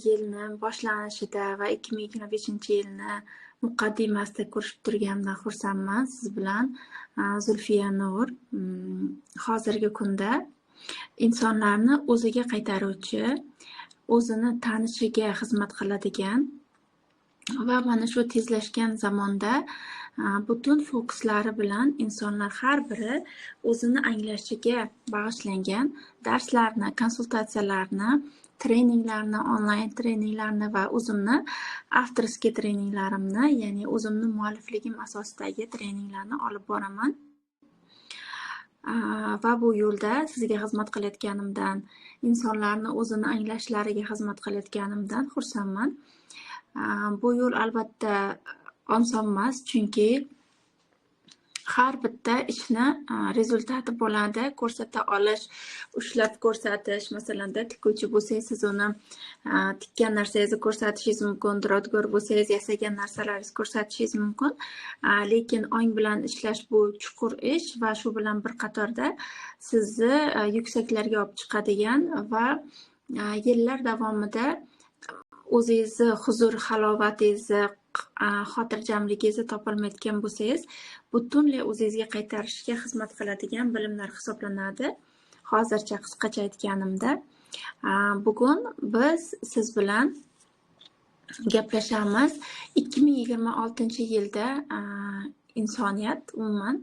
yilni boshlanishida va 2025-yilni muqaddimasida ko'rishib turganimdan xursandman siz bilan. Zulfiya Nur hozirgi kunda insonlarni o'ziga qaytaruvchi, o'zini tanishiga xizmat qiladigan va mana shu tezlashgan zamonda butun fokuslari bilan insonlar har biri o'zini anglashiga bag'ishlangan darslarni, konsultatsiyalarni, treninglarni, onlayn treninglarni va o'zimni avtorskiy treninglarimni, ya'ni o'zimni muallifligim asosidagi treninglarni olib boraman. Va bu yo'lda sizga xizmat qilayotganimdan, insonlarni o'zini anglashlariga xizmat qilayotganimdan xursandman. Bu yo'l albatta oson emas, chunki har bitta ishni rezultati bo'ladi, ko'rsata olish, ushlab ko'rsatish. Masalan, tikuvchi bo'lsangiz, siz uni tikkan narsangizni ko'rsatishingiz mumkin, duradgor bo'lsangiz, yasagan narsalaringizni ko'rsatishingiz mumkin. Lekin ong bilan ishlash bu chuqur ish va shu bilan bir qatorda sizni yuksaklarga olib chiqadigan va yillar davomida o'zingizni huzur, halovatingizni, xotirjamligingizni topolmayotgan bo'lsangiz, butunlay o'zingizga qaytarishga xizmat qiladigan bilimlar hisoblanadi. Hozircha qisqacha aytganimda, bugun biz siz bilan gaplashamiz. 2026-yilda insoniyat umuman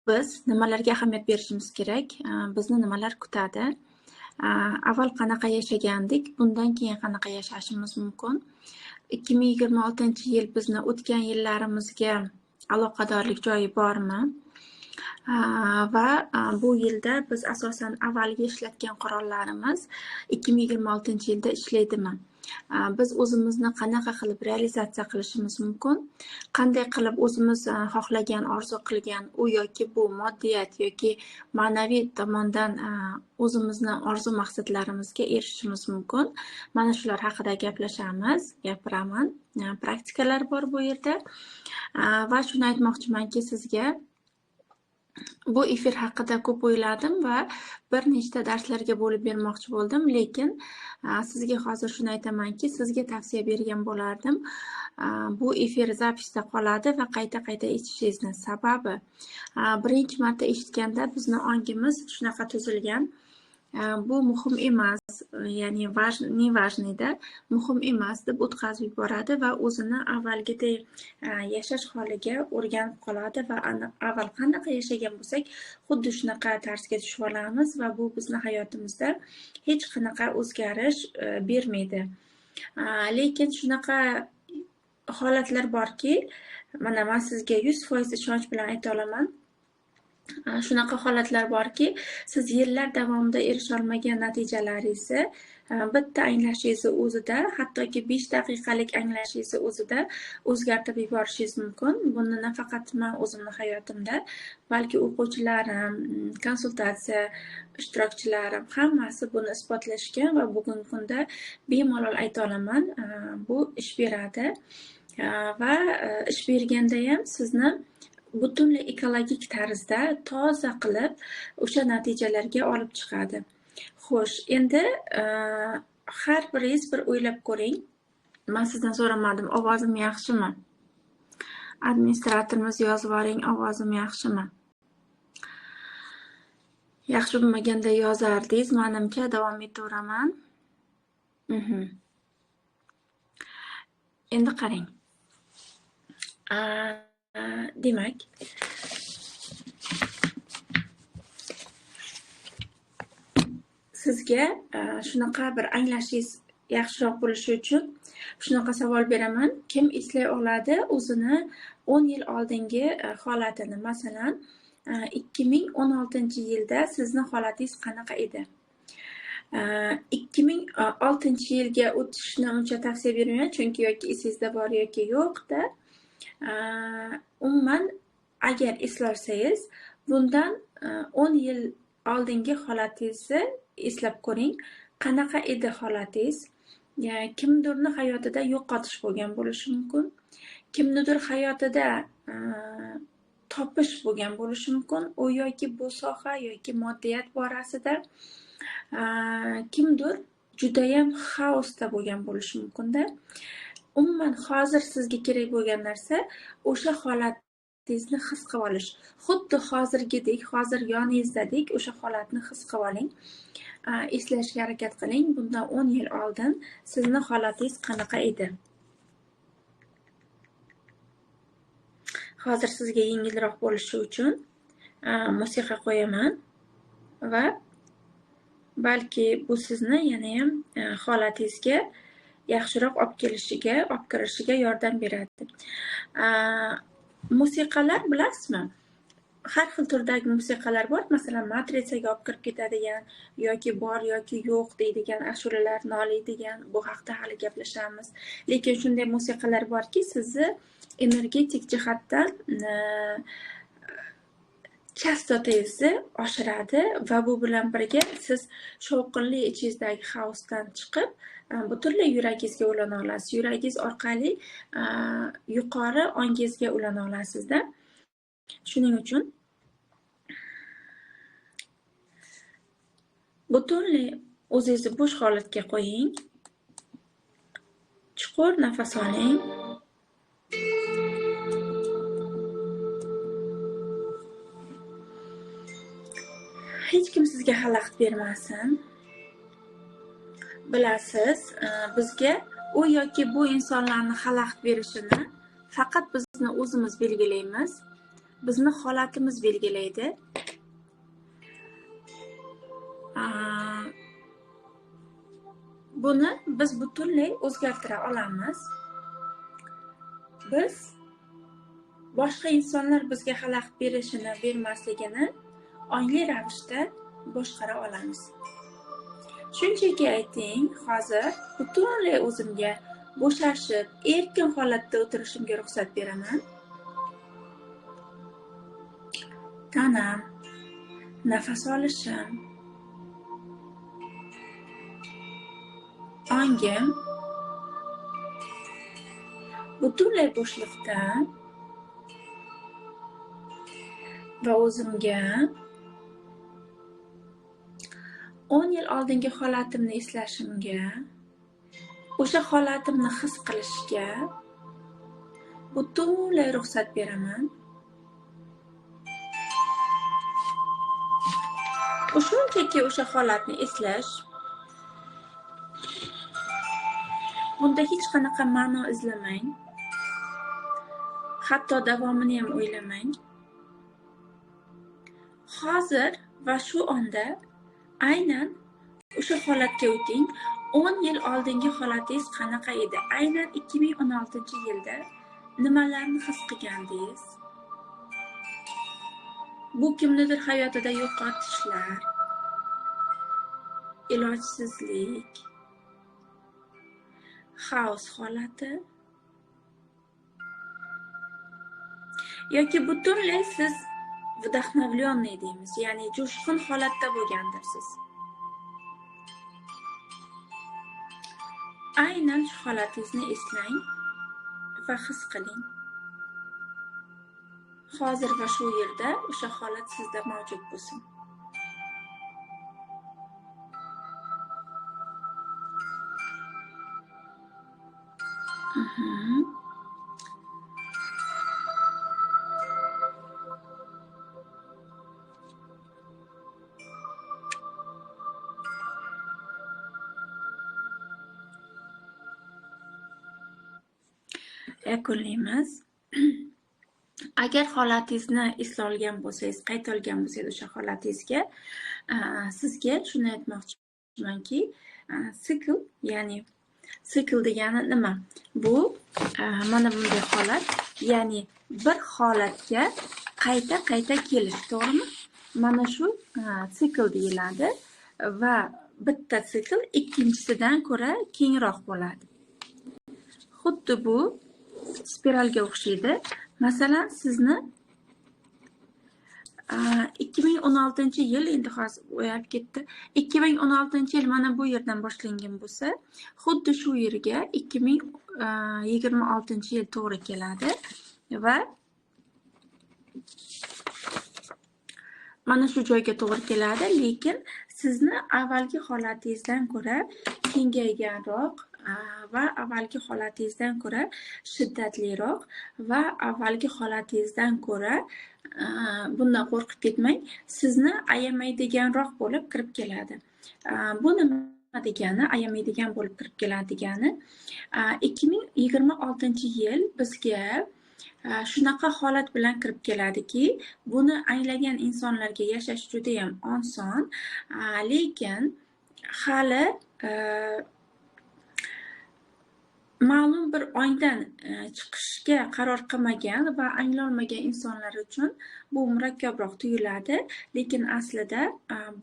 biz nimalarga ahamiyat berishimiz kerak, bizni nimalar kutadi, avval qanaqa yashagandik, bundan keyin qanaqa yashashimiz mumkin. 2026-yil bizni o'tgan yillarimizga aloqadorlik joyi bormi? Va bu yilda biz asosan avvalgi ishlatgan qurollarimiz 2026-yilda ishlaydimi? Biz o'zimizni qanaqa qilib realizatsiya qilishimiz mumkin? Qanday qilib o'zimiz xohlagan, orzu qilgan u yoki bu moddiyat yoki ma'naviy tomondan o'zimizni orzu maqsadlarimizga erishishimiz mumkin? Mana shular haqida gaplashamiz, gapiraman. Praktikalar bor bu yerda. Va shuni aytmoqchimanki sizga, bu efir haqida ko'p o'yladim va bir nechta darslarga bo'lib bermoqchi bo'ldim, lekin sizga hozir shuni aytamanki, sizga tavsiya bergan bo'lardim. Bu efir zapisda qoladi va qayta-qayta eshitishingizni. Sababi, birinchi marta eshitganda bizni ongimiz shunaqa tuzilgan. Bu muhim emas, ya'ni важныйda muhim emas deb o'tkazib yuboradi va o'zini avvalgidek yashash holiga o'rganib qoladi va avval qanaqa yashagan bo'lsak, xuddi shunaqa tarzga tushib olamiz va bu bizni hayotimizda hech qanaqa o'zgarish bermaydi. Lekin shunaqa holatlar borki, mana men sizga 100% ishonch bilan ayta olaman. Shunaqa holatlar borki, siz yillar davomida erisha olmagan natijalaringizni bitta anglashingizni o'zida, hattoki 5 daqiqalik anglashingizni o'zida o'zgartirib yuborishingiz mumkin. Buni nafaqat men o'zimni hayotimda, balki o'quvchilarim, konsultatsiya ishtirokchilarim hammasi buni isbotlashgan va bugungi kunda bemalol ayta olaman, bu ish beradi va ish berganda ham sizni butunlay ekologik tarzda toza qilib o'sha natijalarga olib chiqadi. Xo'sh, endi har biringiz bir o'ylab ko'ring. Men sizdan so'ramadim, ovozim yaxshimi? Administratorimiz yozib oling, ovozim yaxshimi? Yaxshi bo'lmaganda yozardingiz, menimcha davom etaveraman. Endi qarang. Demak, sizga shunaqa bir anglashingiz yaxshiroq bo'lishi uchun shunaqa savol beraman. Kim eslay oladi o'zini 10 yil oldingi holatini? Masalan, 2016-yilda sizni holatingiz qanaqa edi? 2006-yilga o'tishni uncha tavsiya bermayman, chunki yoki esingizda bor yoki yo'q-da. Umuman agar eslolsangiz, bundan 10 yil oldingi holatingizni eslab ko'ring. Qanaqa edi holatingiz? Kimdirni hayotida yo'qotish bo'lgan bo'lishi mumkin. Kimnidir hayotida topish bo'lgan bo'lishi mumkin. U yoki bu soha yoki moddiyat borasida kimdir judayam xaosda bo'lgan bo'lishi mumkin-da. Umuman hozir sizga kerak bo'lgan narsa o'sha holatingizni his qilib olish. Xuddi hozirgidek, hozir yoningizdadek o'sha holatni his qilib oling. Eslashga harakat qiling. Bundan 10 yil oldin sizni holatingiz qanaqa edi? Hozir sizga yengilroq bo'lishi uchun musiqa qo'yaman va balki bu sizni yana ham holatingizga yaxshiroq olib kirishiga yordam beradi. Musiqalar bilasizmi? Har xil turdagi musiqalar bor. Masalan, matrisaga olib kirib ketadigan yoki bor yoki yo'q deydigan, ashulalar noliydigan, bu haqda hali gaplashamiz. Lekin shunday musiqalar borki, sizni energetik jihatdan chastotangizni oshiradi va bu bilan birga siz shovqinli ichingizdagi xaosdan chiqib, butunlay yuragingizga ulana olasiz. Yuragingiz orqali yuqori ongingizga ulana olasizda. Shuning uchun butunlay o'zingizni bo'sh holatga qo'ying. Chuqur nafas oling. Hech kim sizga xalaqit bermasin. Bilasiz, bizga u yoki bu insonlarning xalaqit berishini faqat bizni o'zimiz belgilaymiz. Bizni holatimiz belgilaydi. Buni biz butunlay o'zgartira olamiz. Biz boshqa insonlar bizga xalaqit berishini, bermasligini ongli ravishda boshqara olamiz. Shunchaki ayting, hozir butunlay o'zimga bo'shashib, erkin holatda o'tirishimga ruxsat beraman. Tanam, nafas olishim, ongim butunlay bo'shliqda va o'zimga 10 yil oldingi holatimni eslashimga, o'sha holatimni his qilishga butunlay ruxsat beraman. Shunchaki o'sha holatni eslash, bunda hech qanaqa ma'no izlamang. Hatto davomini ham o'ylamang. Hozir va shu onda aynan o'sha holatga o'ting. 10 yil oldingi holatingiz qanaqa edi? Aynan 2016-yilda nimalarni his qilgandingiz? Bu kimnidir hayotida yo'qotishlar, ilojsizlik, xaos holati yoki butunlay siz vdохновленный deymiz, ya'ni jo'shqin holatda bo'lgandirsiz. Aynan shu holatingizni eslang va his qiling. Hozir va shu yerda o'sha holat sizda mavjud bo'lsin. Yakunlaymiz. Agar holatingizni esla olgan bo'lsangiz, qayta olgan bo'lsangiz o'sha holatingizga, sizga shuni aytmoqchimanki, sikl, ya'ni sikl degani nima? Bu mana bunday holat, ya'ni bir holatga qayta kelish, to'g'rimi? Mana shu sikl deyiladi va bitta sikl ikkinchisidan ko'ra kengroq bo'ladi. Xuddi bu spiralga o'xshaydi. Masalan, sizni 2016-yil, endi hozir o'yab ketdi. 2016-yil mana bu yerdan boshlangan bo'lsa, xuddi shu yerga 2026-yil to'g'ri keladi va mana shu joyga to'g'ri keladi, lekin sizni avvalgi holatingizdan ko'ra kengayganroq va avvalgi holatingizdan ko'ra shiddatliroq va avvalgi holatingizdan ko'ra bundan qo'rqib ketmang, sizni ayamaydiganroq bo'lib kirib keladi. Bu nima degani? Ayamaydigan bo'lib kirib keladi degani, 2026-yil bizga shunaqa holat bilan kirib keladiki, buni anglagan insonlarga yashash juda ham oson, lekin hali ma'lum bir ongdan chiqishga qaror qilmagan va anglolmagan insonlar uchun bu murakkabroq tuyuladi, lekin aslida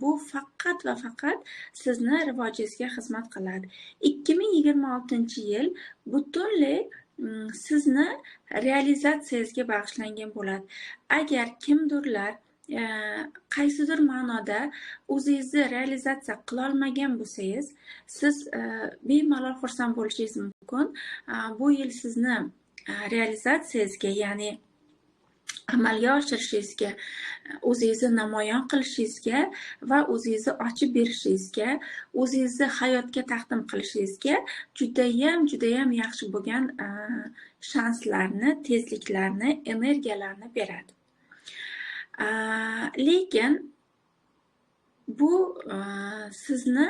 bu faqat va faqat sizni rivojingizga xizmat qiladi. 2026-yil butunlay sizni realizatsiyangizga bag'ishlangan bo'ladi. Agar kimdirlar qaysidir ma'noda o'zingizni realizatsiya qilolmagan bo'lsangiz, siz bemalol xursand bo'lishingiz mumkin. Bu yil sizni realizatsiyangizga, ya'ni amalga oshirishingizga, o'zingizni namoyon qilishingizga va o'zingizni ochib berishingizga, o'zingizni hayotga taqdim qilishingizga judayam yaxshi bo'lgan shanslarni, tezliklarni, energiyalarni beradi. Lekin bu sizni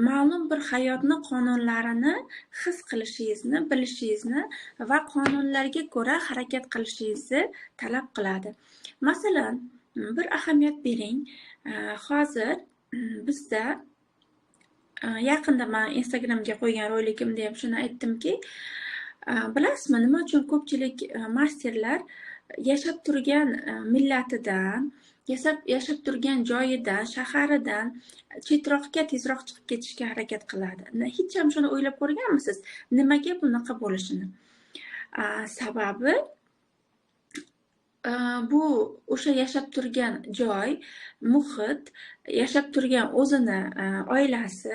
ma'lum bir hayotni qonunlarini his qilishingizni, bilishingizni va qonunlarga ko'ra harakat qilishingizni talab qiladi. Masalan, bir ahamiyat bering. Hozir bizda yaqinda men Instagramga qo'ygan rolikimda ham shuni aytdimki, bilasizmi, nima uchun ko'pchilik masterlar yashab turgan millatidan, yashab turgan joyidan, shaharidan chetroqqa tezroq chiqib ketishga harakat qiladi? Hech ham shuni o'ylab ko'rganmisiz? Nimaga bunaqa bo'lishini? Sababi bu o'sha yashab turgan joy, muhit, yashab turgan o'zini oilasi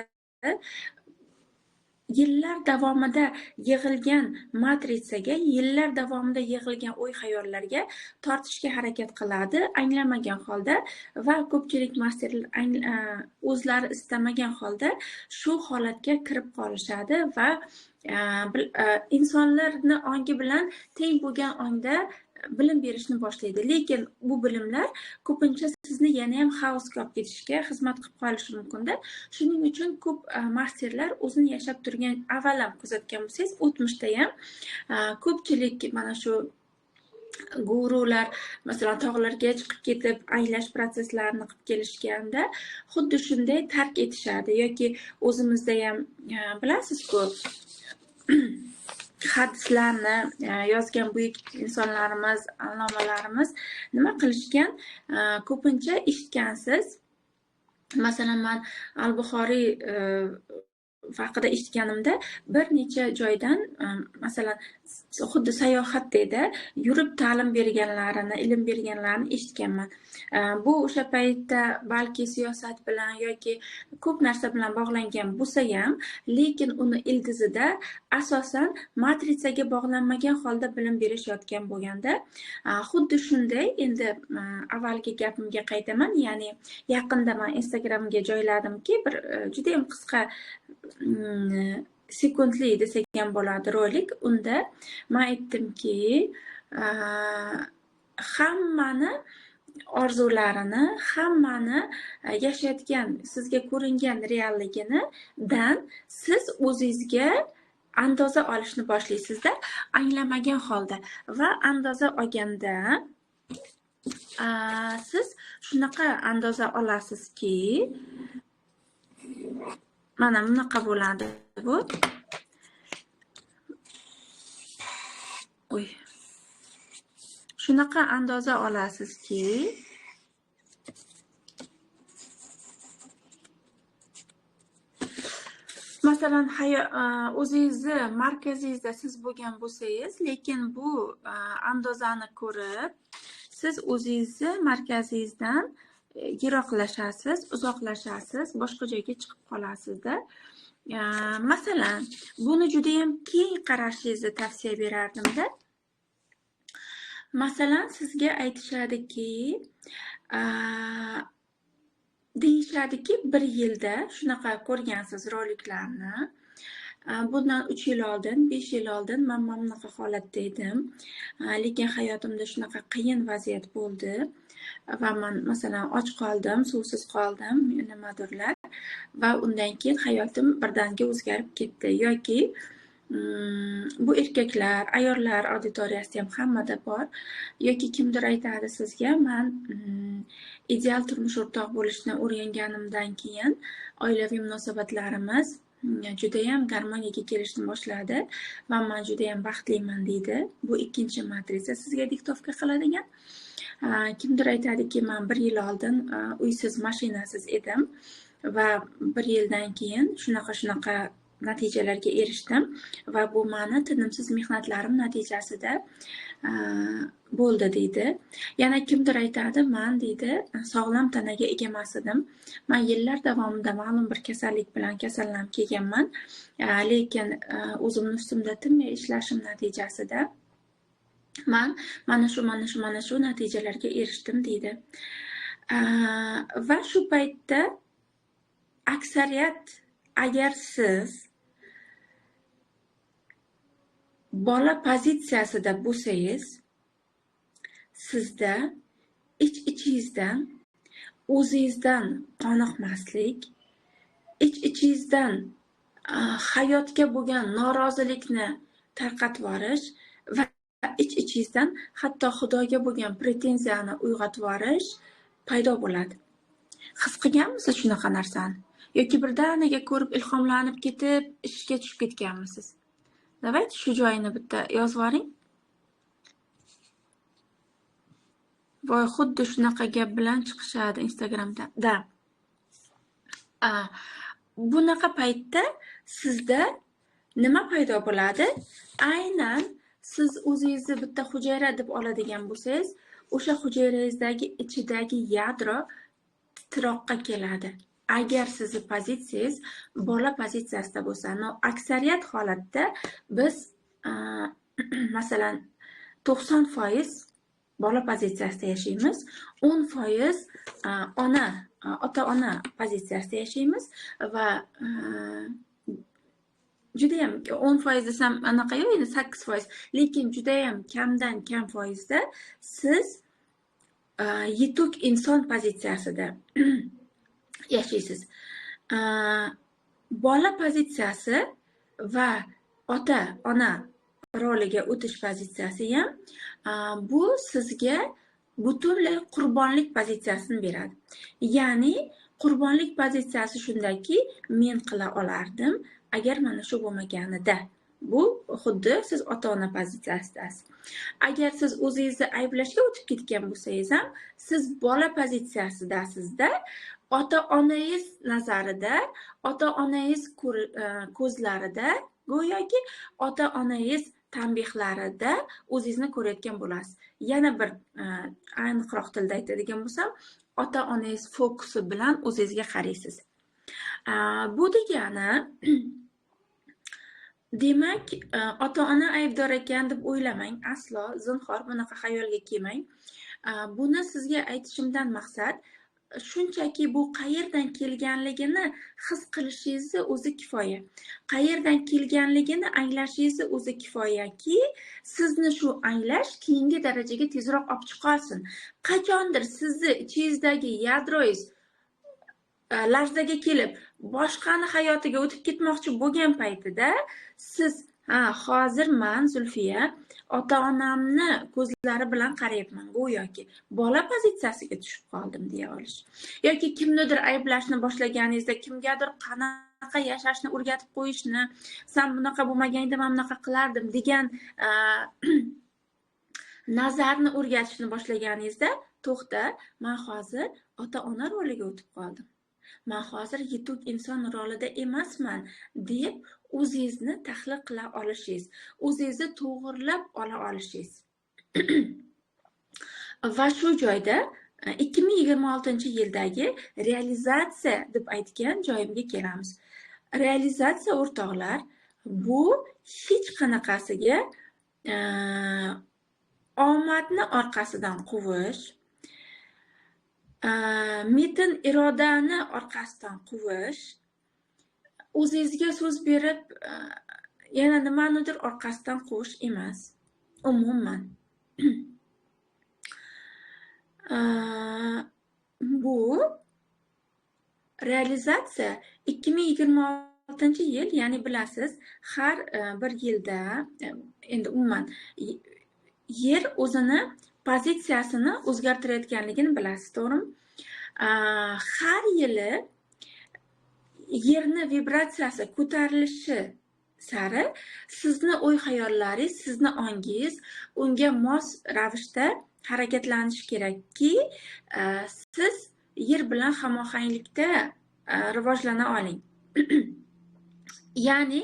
yillar davomida yig'ilgan matritsaga, yillar davomida yig'ilgan o'y-xayollarga tortishga harakat qiladi, anglamagan holda va ko'pchilik masterlar o'zlari istamagan holda shu holatga kirib qolishadi va insonlarni ongi bilan teng bo'lgan ongda bilim berishni boshlaydi. Lekin bu bilimlar ko'pincha sizni yana ham xaosga olib ketishga xizmat qilib qolishi mumkin-da. Shuning uchun ko'p masterlar o'zini yashab turgan, avvalam kuzatgan bo'lsangiz, o'tmishda ham ko'pchilik mana shu gurular, masalan, tog'larga chiqib ketib, anglash prosesslarini qilib kelishganda, xuddi shunday tark etishadi yoki o'zimizda ham bilasiz-ku, hadislarni yozgan buyuk insonlarimiz, allomalarimiz nima qilishgan? Ko'pincha eshitgansiz. Masalan, men Al-Buxoriy haqida eshitganimda bir necha joydan, masalan, xuddi sayohatda yurib ta'lim berganlarini, ilm berganlarini eshitganman. Bu o'sha paytda balki siyosat bilan yoki ko'p narsa bilan bog'langan bo'lsa ham, lekin uni ildizida asosan matritsaga bog'lanmagan holda bilim berish yotgan bo'lganda, xuddi shunday, endi avvalgi gapimga qaytaman, ya'ni yaqinda men Instagramga joyladimki, bir juda ham qisqa sekundli desak ham bo'ladi rolik. Unda men aytdimki, hammani orzularini, hammani yashayotgan, sizga ko'ringan realligini siz o'zingizga andoza olishni boshlaysizda, anglamagan holda. Va andoza olganda siz shunaqa andoza olasizki, mana bunaqa bo'ladi bu. Shunaqa andoza olasizki, masalan, o'zingizni markazingizda siz bo'lgan bo'lsangiz, lekin bu andozani ko'rib, siz o'zingizni markazingizdan yiroqlashasiz, uzoqlashasiz, boshqa joyga chiqib qolasizda. Masalan, buni juda ham keng qarashingizni tavsiya berardimda. Masalan, sizga aytishadiki, deyishadiki, bir yilda shunaqa ko'rgansiz roliklarni. Bundan 3 yil oldin, 5 yil oldin men mana bunaqa holatda edim. Lekin hayotimda shunaqa qiyin vaziyat bo'ldi va men masalan och qoldim, suvsiz qoldim, nimadirlar va undan keyin hayotim birdaniga o'zgarib ketdi. Yoki bu erkaklar, ayollar auditoriyasida ham hammada bor. Yoki kimdir aytadi sizga, men ideal turmush o'rtoq bo'lishni o'rganganimdan keyin oilaviy munosabatlarimiz judayam garmoniyaga kelishni boshladi va men judayam baxtliman deydi. Bu ikkinchi matriza sizga diktovka qiladigan. Kimdir aytadiki, men 1 yil oldin uysiz, mashinasiz edim va 1 yildan keyin shunaqa natijalarga erishdim va bu meni tinimsiz mehnatlarim natijasida bo'ldi deydi. Yana kimdir aytadi, men deydi, sog'lom tanaga ega emas edim. Men yillar davomida ma'lum bir kasallik bilan kasallanib kelganman, lekin o'zimni ustimda tinmay ishlashim natijasida men mana shu natijalarga erishdim deydi. Va shu paytda aksariyat, agar siz bola pozitsiyasida bo'lsangiz, sizda ich-ichingizdan o'zingizdan qoniqmaslik, ich-ichingizdan hayotga bo'lgan norozilikni tarqatib yuborish va ich-ichingizdan hatto Xudoga bo'lgan pretenziyani uyg'otib yuborish paydo bo'ladi. His qilganmisiz shunaqa narsani? Yoki birdaniga ko'rib ilhomlanib ketib, ishga tushib ketganmisiz? Давайте shu joyini bitta yozib yuboring. Voy, xuddi shunaqa gap bilan chiqishadi Instagramda. Bunaqa paytda sizda nima paydo bo'ladi? Aynan siz o'zingizni bitta hujayra deb oladigan bo'lsangiz, o'sha hujayrangizdagi ichidagi yadro titroqqa keladi. Agar sizni pozitsiyangiz bola pozitsiyasida bo'lsa, aksariyat holatda biz masalan 90% bola pozitsiyasida yashaymiz, 10% ota-ona pozitsiyasida yashaymiz va judayam 10% desam anaqa yo'q, endi 8%, lekin judayam kamdan kam foizda siz yetuk inson pozitsiyasida yashaysiz. Bola pozitsiyasi va ota-ona roliga o'tish pozitsiyasi ham bu sizga butunlay qurbonlik pozitsiyasini beradi. Ya'ni qurbonlik pozitsiyasi shundaki, men qila olardim agar mana shu bo'lmaganida. Bu xuddi siz ota-ona pozitsiyasidasiz. Agar siz o'zingizni ayblashga o'tib ketgan bo'lsangiz ham, siz bola pozitsiyasidasizda, ota-onangiz nazarida, ota-onangiz ko'zlarida, go'yoki ota-onangiz tanbehlarida o'zingizni ko'rayotgan bo'lasiz. Yana bir aniqroq tilda aytadigan bo'lsam, ota-onangiz fokusi bilan o'zingizga qaraysiz. Bu degani demak, ota-ona aybdor ekan deb o'ylamang, aslo, zinhor bunaqa xayolga kelmang. Buni sizga aytishimdan maqsad shunchaki bu qayerdan kelganligini his qilishingizni o'zi kifoya. Qayerdan kelganligini anglashingizni o'zi kifoyaki, sizni shu anglash keyingi darajaga tezroq olib chiqarsin. Qachondir sizni ichingizdagi yadroingiz larzaga kelib, boshqani hayotiga o'tib ketmoqchi bo'lgan paytida siz hozir men Zulfiya ota-onamni ko'zlari bilan qarayapman, go'yoki bola pozitsiyasiga tushib qoldim deya olish. Yoki kimnidir ayblashni boshlaganingizda, kimgadir qanaqa yashashni o'rgatib qo'yishni, sen bunaqa bo'lmaganda men bunaqa qilardim degan nazarni o'rgatishni boshlaganingizda, to'xta, men hozir ota-ona roliga o'tib qoldim. Men hozir yetuk inson rolida emasman deb o'zingizni tahlil qila olishingiz, o'zingizni to'g'rilab ola olishingiz. Va shu joyda 2026-yildagi realizatsiya deb aytgan joyimga kelamiz. Realizatsiya, o'rtoqlar, bu hech qanaqasiga omadni orqasidan quvish, metin irodani orqasidan quvish, o'zingizga so'z berib, yana nimanidir orqasidan quvish emas. Umuman. Bu realizatsiya 2026-yil, ya'ni bilasiz, har bir yilda endi umuman yer o'zini pozitsiyasini o'zgartirayotganligini bilasiz, to'g'rimi? Har yili yerni vibratsiyasi ko'tarilishi sari sizni o'y-xayollaringiz, sizni ongingiz unga mos ravishda harakatlanishi kerakki, siz yer bilan hamohanglikda rivojlana oling. Ya'ni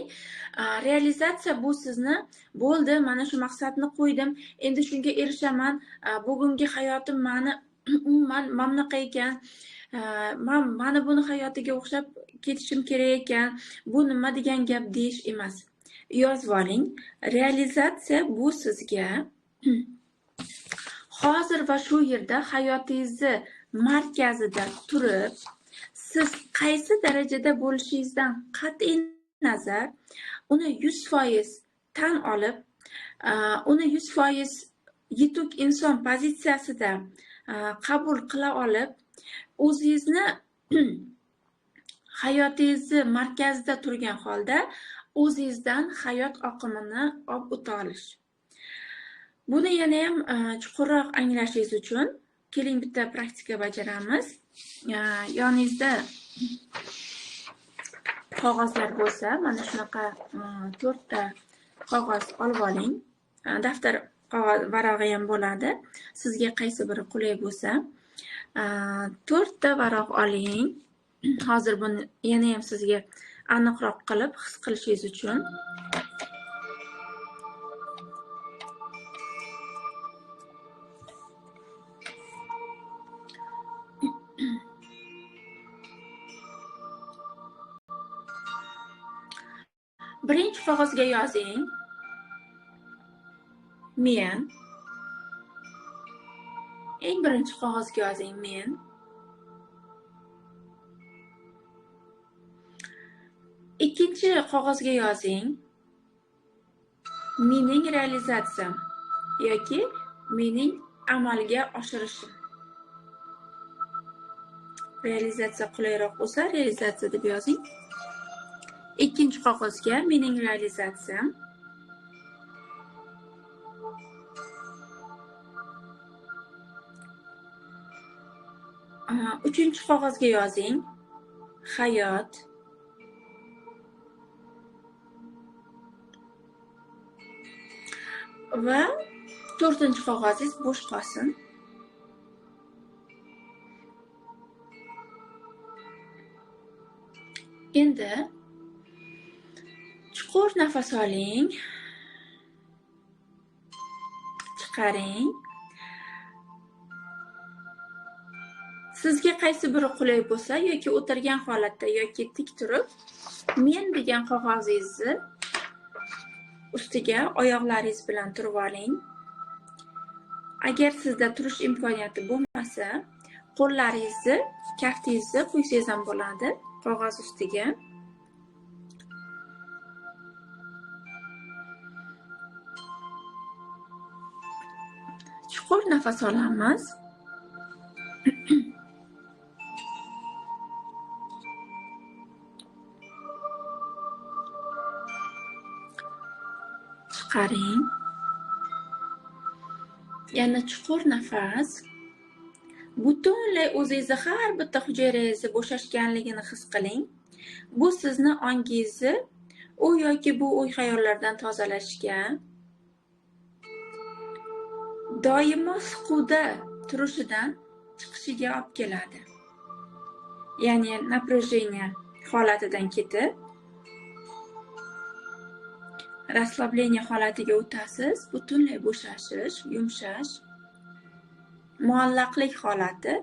realizatsiya bu sizni bo'ldi, mana shu maqsadni qo'ydim, endi shunga erishaman, bugungi hayotim mani umuman mamnaqa ekan, mana buni hayotiga o'xshab ketishim kerak ekan, bu nima degan gap deyish emas. Yozib oling. Realizatsiya bu sizga hozir va shu yerda hayotingizni markazida turib, siz qaysi darajada bo'lishingizdan qat'iy nazar uni 100% tan olib, uni 100% yetuk inson pozitsiyasida qabul qila olib, o'zingizni hayotingizni markazida turgan holda o'zingizdan hayot oqimini olib o'ta olish. Buni yana ham chuqurroq anglashingiz uchun keling bitta praktika bajaramiz. Yoningizda qog'ozlar bo'lsa, mana shunaqa 4 ta qog'oz olib oling. Daftar varog'i ham bo'ladi. Sizga qaysi biri qulay bo'lsa, 4 ta varaq oling. Hozir buni yana ham sizga aniqroq qilib his qilishingiz uchun. Birinchi qog'ozga yozing. Men. Eng birinchi qog'ozga yozing men. Ikkinchi qog'ozga yozing. Mening realizatsiyam yoki mening amalga oshirishim. Realizatsiya qulayroq bo'lsa, realizatsiya deb yozing. Ikkinchi qog'ozga mening realizatsiyam. Uchinchi qog'ozga yozing. Hayot. Va 4-chi qog'ozingiz bo'sh qolsin. Endi chuqur nafas oling. Chiqaring. Sizga qaysi biri qulay bo'lsa, yoki o'tirgan holatda yoki tik turib, men degan qog'ozingizni ustiga oyoqlaringiz bilan turib oling. Agar sizda turish imkoniyati bo'lmasa, qo'llaringizni, kaftingizni qo'ysangiz ham bo'ladi qog'oz ustiga. Chuqur nafas olamiz. Chiqaring. Yana chuqur nafas. Butunlay o'zingizni har bitta hujayrangizni bo'shashganligini his qiling. Bu sizni ongingizni u yoki bu o'y-xayollardan tozalashga, doimo siquvda turishidan chiqishiga olib keladi. Ya'ni напряжение holatidan ketib, расслабление holatiga o'tasiz, butunlay bo'shashish, yumshash, muallaqlik holati.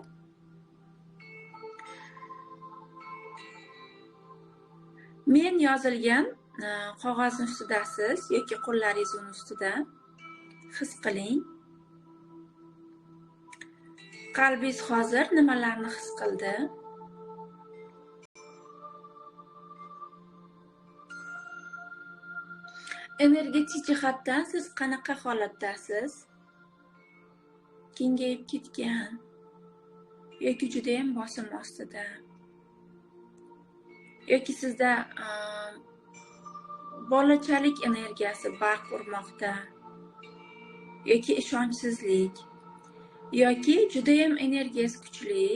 Men yozilgan qog'ozni ustidasiz yoki qo'llaringiz ustida his qiling. Qalbingiz hozir nimalarni his qildi? Energetik jihatdan siz qanaqa holatdasiz? Kengayib ketgan yoki juda ham bosim ostida? Yoki sizda bolachalik energiyasi barq urmoqda? Yoki ishonchsizlik? Yoki juda ham energiyasi kuchli?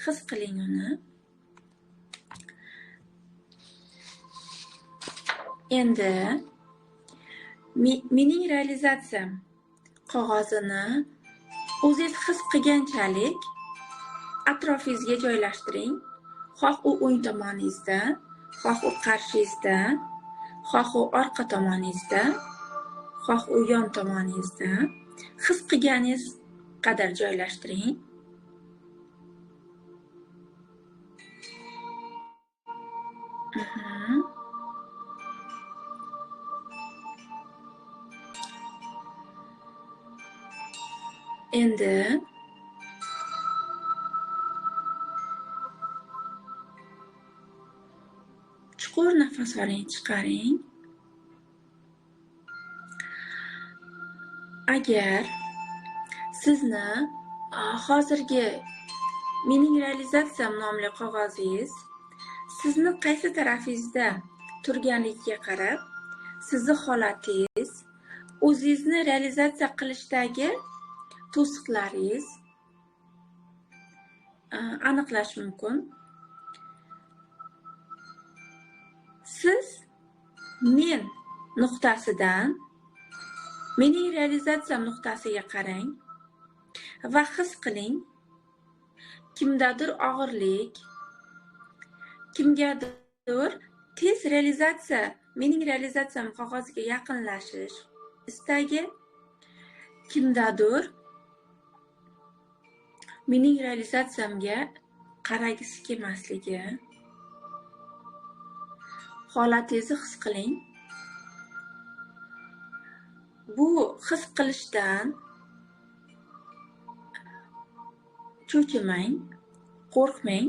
His qiling uni. Endi mening realizatsiyam qog'ozini o'zingiz his qilganchalik atrofingizga joylashtiring. Xoh u o'ng tomoningizda, xoh u qarshingizda, xoh u orqa tomoningizda, xoh u yon tomoningizda. His qilganingiz qadar joylashtiring. Endi chuqur nafas oling, chiqaring. Agar sizni hozirgi mening realizatsiyam nomli qog'ozingiz sizni qaysi tarafingizda turganligiga qarab, sizni holatingiz, o'zingizni realizatsiya qilishdagi to'siqlaringiz aniqlash mumkin. Siz men nuqtasidan mening realizatsiyam nuqtasiga qarang va his qiling. Kimdadir og'irlik, kimgadir tez realizatsiya, mening realizatsiyam qog'ozga yaqinlashish istagi, kimdadir mening realizatsiyamga qaragisi kelmasligi. Holatingizni his qiling. Bu his qilishdan cho'chimang, qo'rqmang.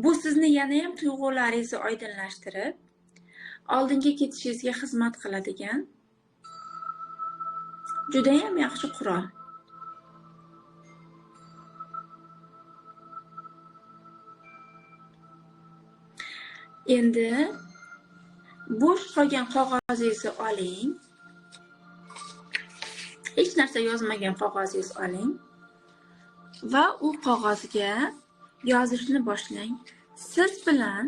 Bu sizni yana ham tuyg'ularingizni oydinlashtirib, oldinga ketishingizga xizmat qiladigan juda ham yaxshi qurol. Endi bo'sh qolgan qog'ozingizni oling. Hech narsa yozmagan qog'ozingizni oling va u qog'ozga yozishni boshlang. Siz bilan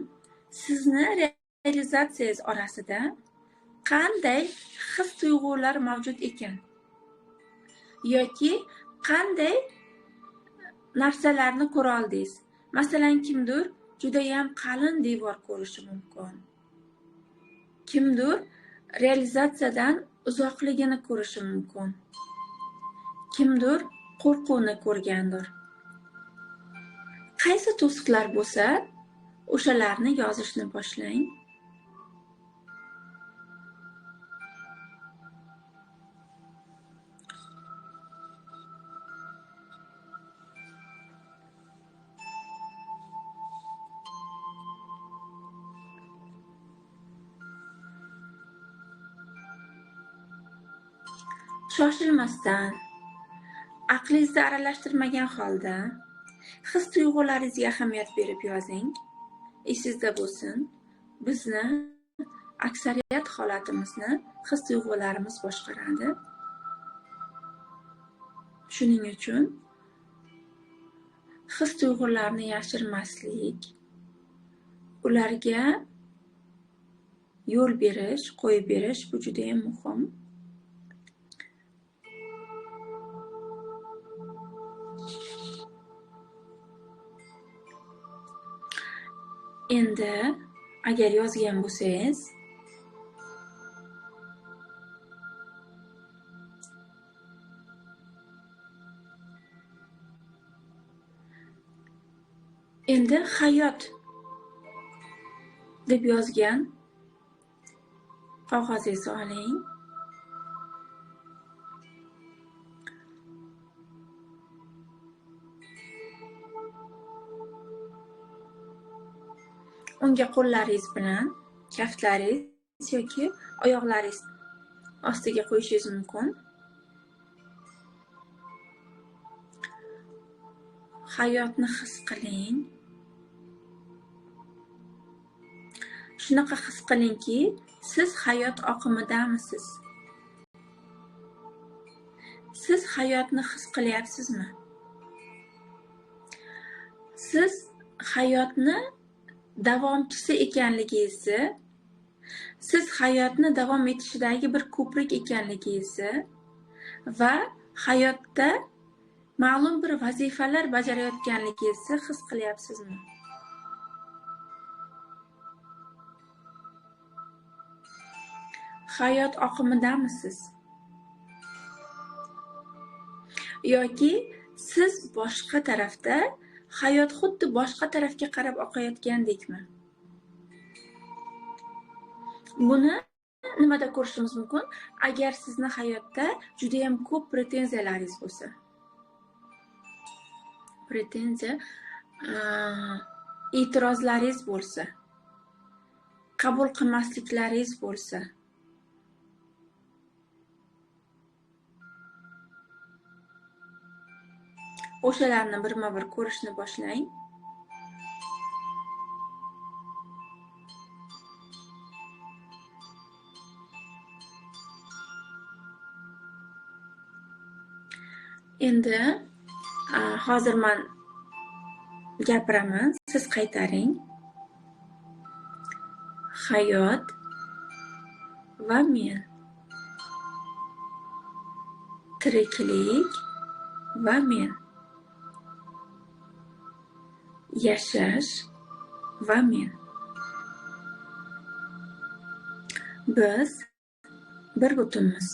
sizni realizatsiyangiz orasida qanday his-tuyg'ular mavjud ekan yoki qanday narsalarni ko'ra oldingiz. Masalan, kimdir juda ham qalin devor ko'rishi mumkin. Kimdir realizatsiyadan uzoqligini ko'rishi mumkin. Kimdir qo'rquvni ko'rgandir. Qaysi to'siqlar bo'lsa, o'shalarni yozishni boshlang. Shoshilmasdan, aqlingizni aralashtirmagan holda, his-tuyg'ularingizga ahamiyat berib yozing. Esingizda bo'lsin, bizni aksariyat holatimizni his-tuyg'ularimiz boshqaradi. Shuning uchun his-tuyg'ularni yashirmaslik, ularga yo'l berish, qo'yib berish bu juda ham muhim. Endi agar yozgan bo'lsangiz, endi hayot deb yozgan qog'ozingizni oling. unga qo'llaringiz bilan kaftlaringiz yoki oyoqlaringiz ostiga qo'yishingiz mumkin. Hayotni his qiling. Shunaqa his qilingki, siz hayot oqimidamisiz? Siz hayotni his qilyapsizmi? Siz hayotni davomchisi ekanligingizni, siz hayotni davom etishidagi bir ko'prik ekanligingizni va hayotda ma'lum bir vazifalar bajarayotganligingizni his qilyapsizmi? Hayot oqimidamisiz? Yoki siz boshqa tarafda, hayot xuddi boshqa tarafga qarab oqayotgandekmi? Buni nimada ko'rishimiz mumkin? Agar sizni hayotda juda ham ko'p pretenziyalaringiz bo'lsa. Pretenziya, e'tirozlaringiz bo'lsa, qabul qilmasliklaringiz bo'lsa, o'shalarni birma-bir ko'rishni boshlang. Endi hozir men gapiraman, siz qaytaring. Hayot va men. Tiriklik va men. Yashash va men. Biz bir butunmiz.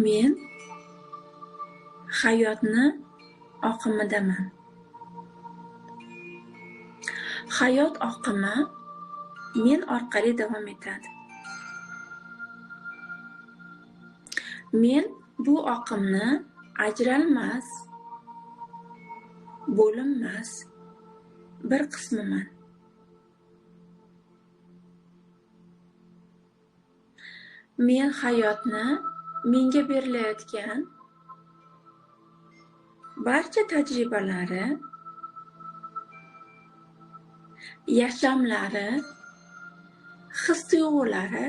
Men hayotni oqimidaman. Hayot oqimi men orqali davom etadi. Men bu oqimni ajralmas, bo'linmas bir qismiman. Men hayotni menga berilayotgan barcha tajribalari, yashamlari, his-tuyg'ulari,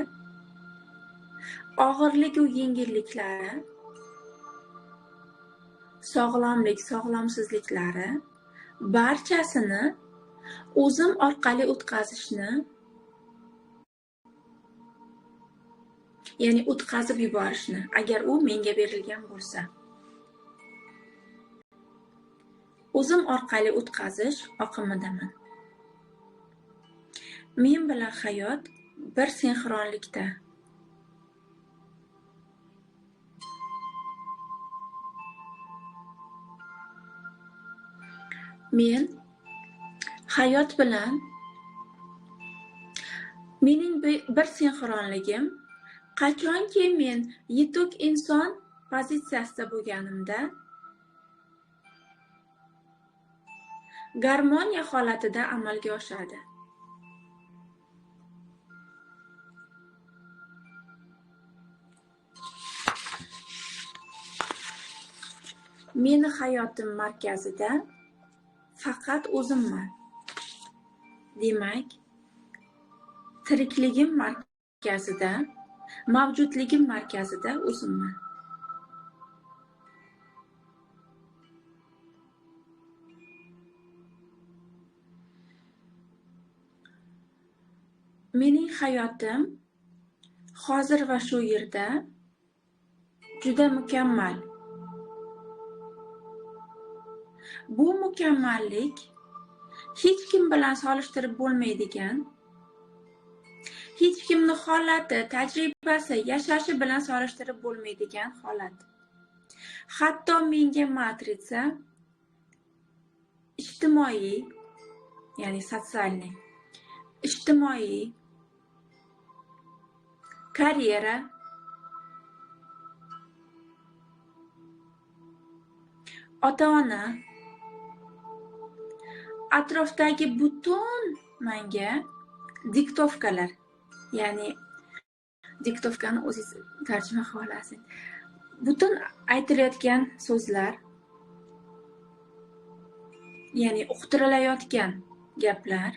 og'irlik va yengilliklari, sog'lomlik, sog'lomsizliklari barchasini o'zim orqali o'tkazishni, ya'ni o'tkazib yuborishni, agar u menga berilgan bo'lsa, o'zim orqali o'tkazish oqimidaman. Men bilan hayot bir sinxronlikda. Men hayot bilan mening bir sinxronligim qachonki men yetuk inson pozitsiyasida bo'lganimda, garmoniya holatida amalga oshadi. Meni hayotim markazida faqat o'zimman. Demak, tirikligim markazida, mavjudligim markazida o'zimman. Mening hayotim hozir va shu yerda juda mukammal. Bu mukammallik hech kim bilan solishtirib bo'lmaydigan, hech kimni holati, tajribasi, yashashi bilan solishtirib bo'lmaydigan holat. Hatto menga matritsa ijtimoiy, ya'ni sotsialniy, ijtimoiy, karyera, ota-ona, atrofdagi butun menga diktovkalar, ya'ni diktovkani o'zingiz tarjima qilib olasiz. Butun aytilayotgan so'zlar, ya'ni uqtirilayotgan gaplar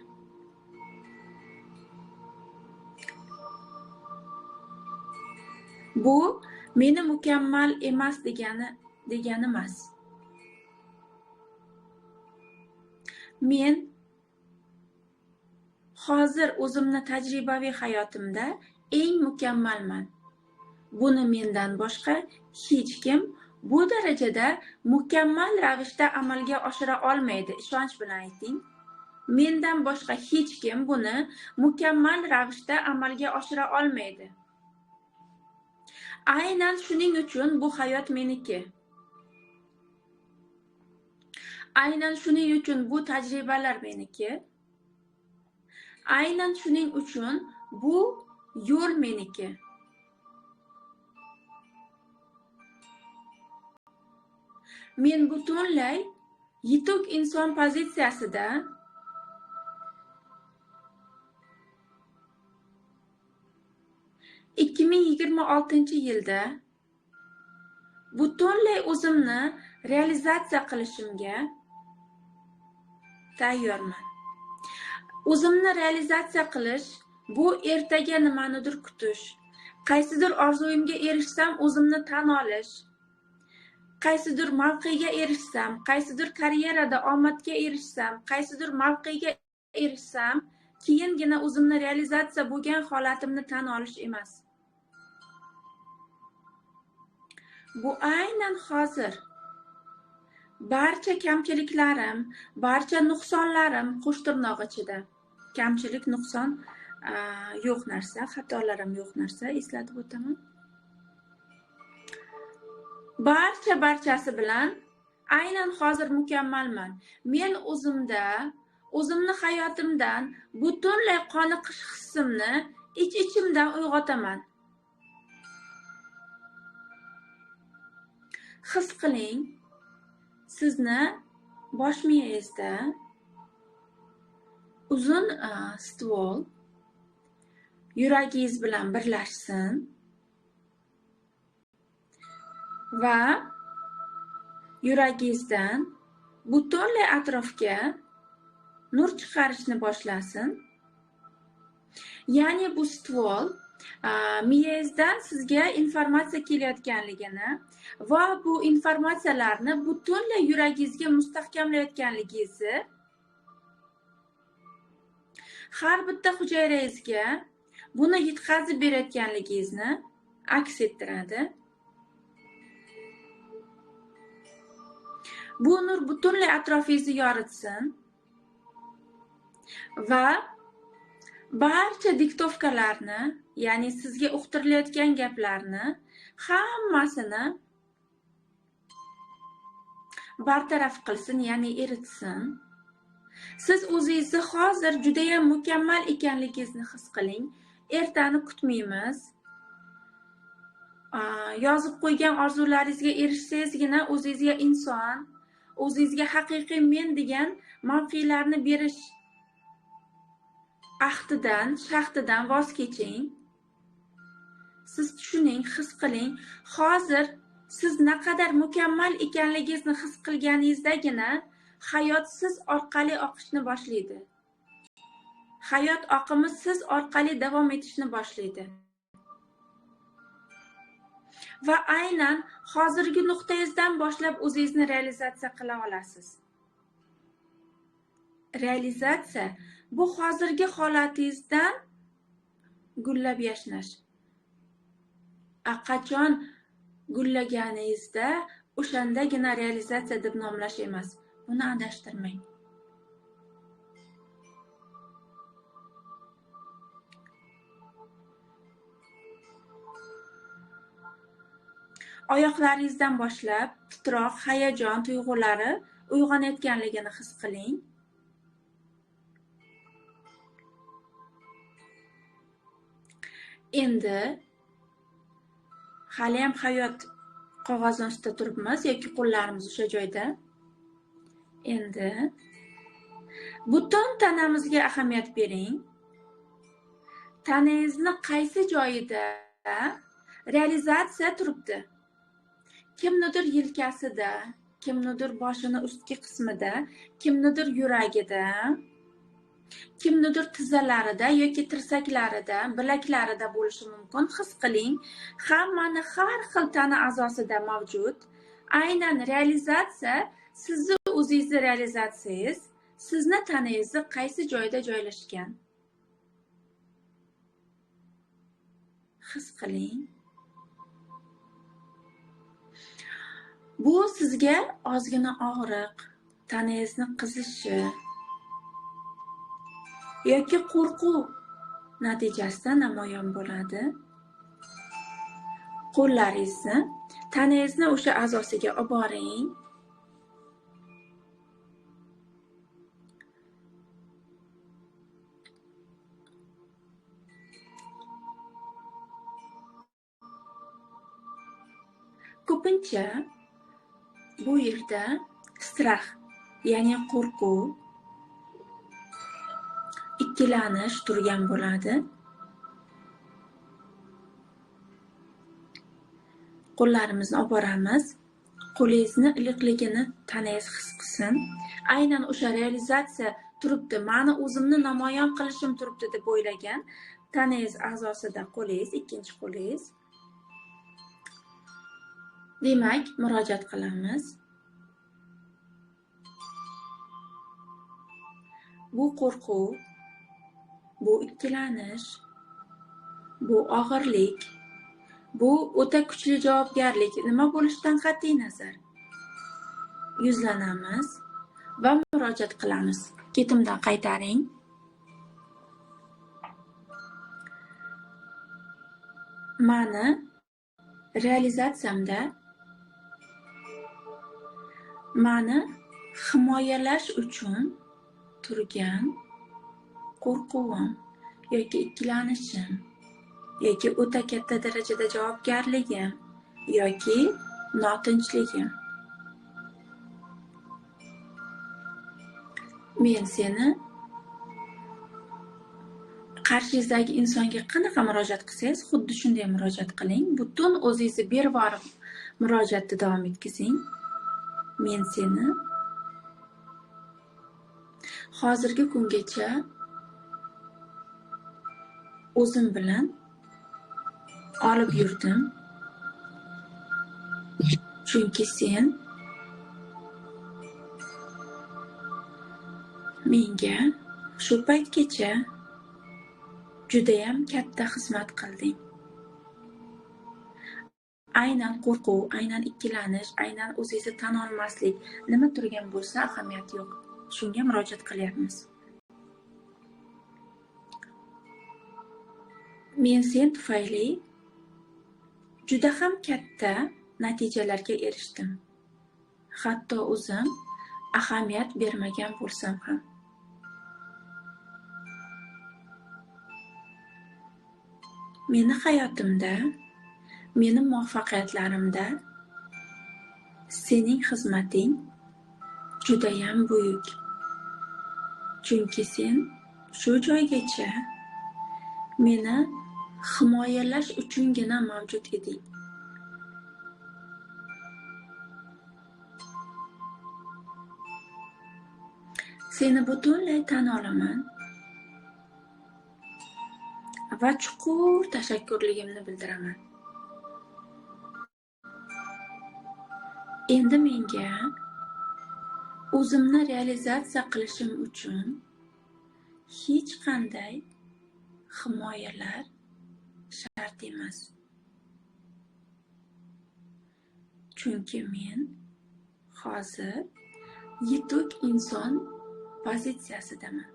bu meni mukammal emas degani emas. Men hozir o'zimni tajribaviy hayotimda eng mukammalman. Buni mendan boshqa hech kim bu darajada mukammal ravishda amalga oshira olmaydi. Ishonch bilan ayting. Mendan boshqa hech kim buni mukammal ravishda amalga oshira olmaydi. Aynan shuning uchun bu hayot meniki. Aynan shuning uchun bu tajribalar meniki. Aynan shuning uchun bu yo'l meniki. Men butunlay yetuk inson pozitsiyasida yilda butunlay o'zimni realizatsiya qilishimga tayyorman. O'zimni realizatsiya qilish bu ertaga nimanidir kutish, qaysidir orzuyimga erishsam o'zimni tan olish, qaysidir mavqega erishsam, qaysidir karyerada omadga erishsam, qaysidir mavqega erishsam, keyingina o'zimni realizatsiya bo'lgan holatimni tan olish emas. Bu aynan hozir barcha kamchiliklarim, barcha nuqsonlarim qo'shtirnoq ichida. Kamchilik, nuqson yo'q narsa, xatolarim yo'q narsa, eslatib o'taman. Barchasi bilan aynan hozir mukammalman. Men o'zimni hayotimdan butunlay qoniqish hissimni ichimdan uyg'otaman. His qiling, sizni bosh miyangizda uzun stol yuragingiz bilan birlashsin va yuragingizdan butunlay atrofga nur chiqarishni boshlasin. Ya'ni bu stol miyangizdan sizga informatsiya kelayotganligini va bu informatsiyalarni butunlay yuragingizga mustahkamlayotganligingizni, har bitta hujayrangizga buni yetkazib berayotganligingizni aks ettiradi. Bu nur butunlay atrofingizni yoritsin va barcha diktovkalarni, ya'ni sizga uqtirilayotgan gaplarni hammasini bartaraf qilsin, ya'ni eritsin. Siz o'zingizni hozir juda ham mukammal ekanligingizni his qiling. Ertani kutmaymiz. Yozib qo'ygan orzularingizga erishsangizgina o'zingizga inson, o'zingizga haqiqiy men degan mavqelarni berish ahdidan, shahdidan voz keching. Siz tushuning, his qiling. Hozir siz naqadar mukammal ekanligingizni his qilganingizdagina hayot siz orqali oqishni boshlaydi. Hayot oqimi siz orqali davom etishni boshlaydi. Va aynan hozirgi nuqtangizdan boshlab o'zingizni realizatsiya qila olasiz. Realizatsiya bu hozirgi holatingizdan gullab yashnash. Qachon gullaganingizda o'shandagina realizatsiya deb nomlash emas. Buni adashtirmang. Oyoqlaringizdan boshlab titroq, hayajon tuyg'ulari uyg'onayotganligini his qiling. Endi hali ham hayot qog'ozni ustida turibmiz yoki qo'llarimiz o'sha joyda. Endi Butun tanamizga ahamiyat bering. Tanangizni qaysi joyida realizatsiya turibdi? Kimnidir yelkasida, kimnidir boshini ustki qismida, kimnidir yuragida, kimnidir tizzalarida yoki tirsaklarida, bilaklarida bo'lishi mumkin. His qiling, hammani har xil tana a'zosida mavjud. Aynan realizatsiya sizni o'zingizni realizatsiyangiz, sizni tanangizni qaysi joyda joylashgan? His qiling. Bu sizga ozgina og'riq, tanangizni qizishi yoki qo'rquv natijasida namoyon bo'ladi. Qo'llaringizni tanangizni o'sha a'zosiga olib boring. Ko'pincha bu yerda strah, ya'ni qo'rquv, ikkilanish turgan bo'ladi. Qo'llarimizni olib boramiz. Qo'lingizni iliqligini tanangiz his qilsin. Aynan o'sha realizatsiya turibdi, meni o'zimni namoyon qilishim turibdi deb o'ylagan tanangiz a'zosida qo'lingiz, ikkinchi qo'lingiz. Demak, murojaat qilamiz. Bu qo'rquv, bu ikkilanish, bu og'irlik, bu o'ta kuchli javobgarlik nima bo'lishidan qat'iy nazar yuzlanamiz va murojaat qilamiz. Ketimdan qaytaring. Mani realizatsiyamda mani himoyalash uchun turgan qo'rquvim yoki ikkilanishim yoki o'ta katta darajada javobgarligim yoki notinchligim. Men seni qarshingizdagi insonga qanaqa murojaat qilsangiz, xuddi shunday murojaat qiling. Butun o'zingizni berib murojaatni davom etkazing. Men seni hozirgi kungacha o'zim bilan olib yurdim. Chunki sen menga shu paytgacha judayam katta xizmat qilding. Aynan qo'rquv, aynan ikkilanish, aynan o'zingizni tan olmaslik nima turgan bo'lsa ahamiyati yo'q. Shunga murojaat qilyapmiz. Men sen tufayli juda ham katta natijalarga erishdim. Hatto o'zim ahamiyat bermagan bo'lsam ham. Meni hayotimda, meni muvaffaqiyatlarimda sening xizmating judayam buyuk. Chunki sen shu joygacha meni himoyalash uchungina mavjud eding. Seni butunlay tan olaman va chuqur tashakkurligimni bildiraman. Endi menga o'zimni realizatsiya qilishim uchun hech qanday himoyalar shart emas. Chunki men hozir yetuk inson pozitsiyasidaman.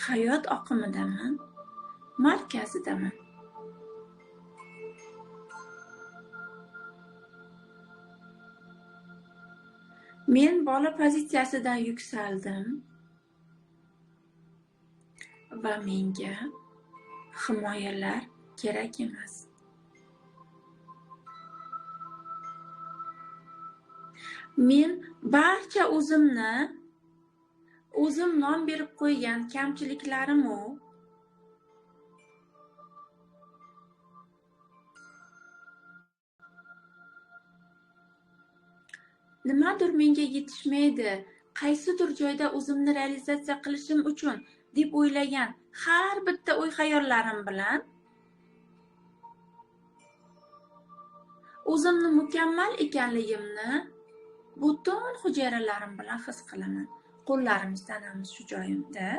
Hayot oqimidaman, markazidaman. Men bola pozitsiyasidan yuksaldim va menga himoyalar kerak emas. Men barcha o'zimni O'zim nom berib qo'ygan kamchiliklarim-u nimadir menga yetishmaydi, qaysidir joyda o'zimni realizatsiya qilishim uchun deb o'ylagan har bitta o'y-hayollarim bilan o'zimni mukammal ekanligimni butun hujayralarim bilan his qilaman. Qo'llarimiz, tanamiz shu joyimda